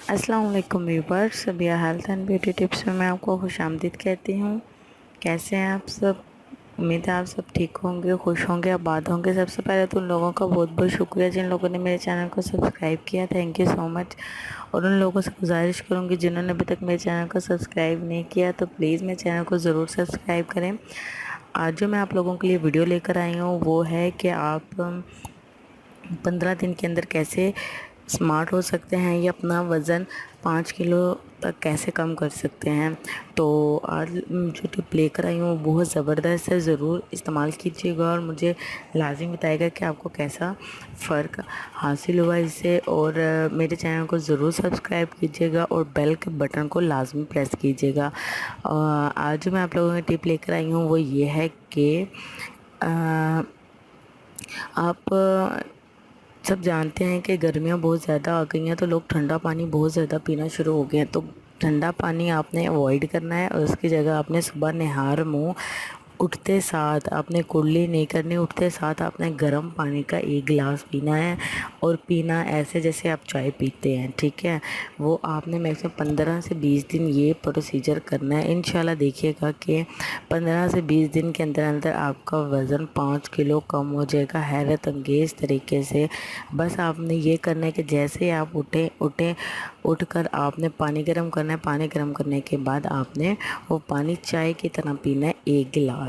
अस्सलाम वालेकुम viewers, Sabia health and beauty tips में मैं आपको खुश आमदीद कहती हूँ। कैसे हैं आप सब? उम्मीद है आप सब ठीक होंगे, खुश होंगे, आबाद होंगे। सबसे पहले तो उन लोगों का बहुत बहुत शुक्रिया जिन लोगों ने मेरे चैनल को सब्सक्राइब किया, थैंक यू सो मच। और उन लोगों से गुजारिश करूँगी जिन्होंने अभी तक मेरे चैनल को सब्सक्राइब नहीं किया तो प्लीज़ मेरे चैनल को ज़रूर सब्सक्राइब करें। आज जो मैं आप लोगों के लिए वीडियो लेकर आई हूँ वो है कि आप 15 दिन के अंदर कैसे स्मार्ट हो सकते हैं या अपना वज़न 5 किलो तक कैसे कम कर सकते हैं। तो आज जो टिप लेकर आई हूँ बहुत ज़बरदस्त है, ज़रूर इस्तेमाल कीजिएगा और मुझे लाजिम बताएगा कि आपको कैसा फ़र्क हासिल हुआ इससे। और मेरे चैनल को ज़रूर सब्सक्राइब कीजिएगा और बेल के बटन को लाजमी प्रेस कीजिएगा। आज जो मैं आप लोगों की टिप लेकर आई हूँ वो ये है कि आप सब जानते हैं कि गर्मियाँ बहुत ज़्यादा आ गई हैं तो लोग ठंडा पानी बहुत ज़्यादा पीना शुरू हो गए हैं। तो ठंडा पानी आपने अवॉइड करना है और उसकी जगह आपने सुबह निहार मुँह उठते साथ आपने कुल्ली नहीं करनी, उठते साथ आपने गर्म पानी का 1 गिलास पीना है और पीना ऐसे जैसे आप चाय पीते हैं, ठीक है। वो आपने मैक्सिमम 15 से 20 दिन ये प्रोसीजर करना है। इंशाल्लाह देखिएगा कि 15 से 20 दिन के अंदर अंदर आपका वज़न 5 किलो कम हो जाएगा हैरत अंगेज़ तरीके से। बस आपने ये करना है कि जैसे ही आप उठकर आपने पानी गर्म करना है। पानी गर्म करने के बाद आपने वो पानी चाय की तरह पीना है, 1 गिलास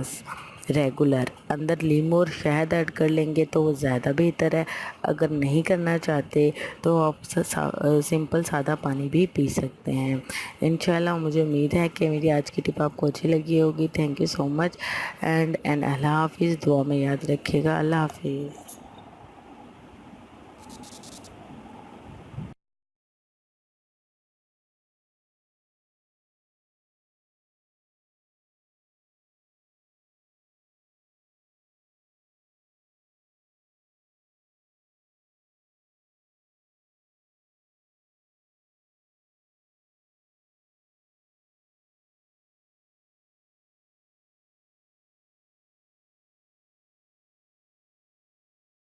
रेगुलर। अंदर नींबू और शहद ऐड कर लेंगे तो वो ज़्यादा बेहतर है। अगर नहीं करना चाहते तो आप सिंपल सादा पानी भी पी सकते हैं। इंशाल्लाह मुझे उम्मीद है कि मेरी आज की टिप आपको अच्छी लगी होगी। Thank you so much and अल्लाह हाफिज़। दुआ में याद रखिएगा। अल्लाह हाफिज़।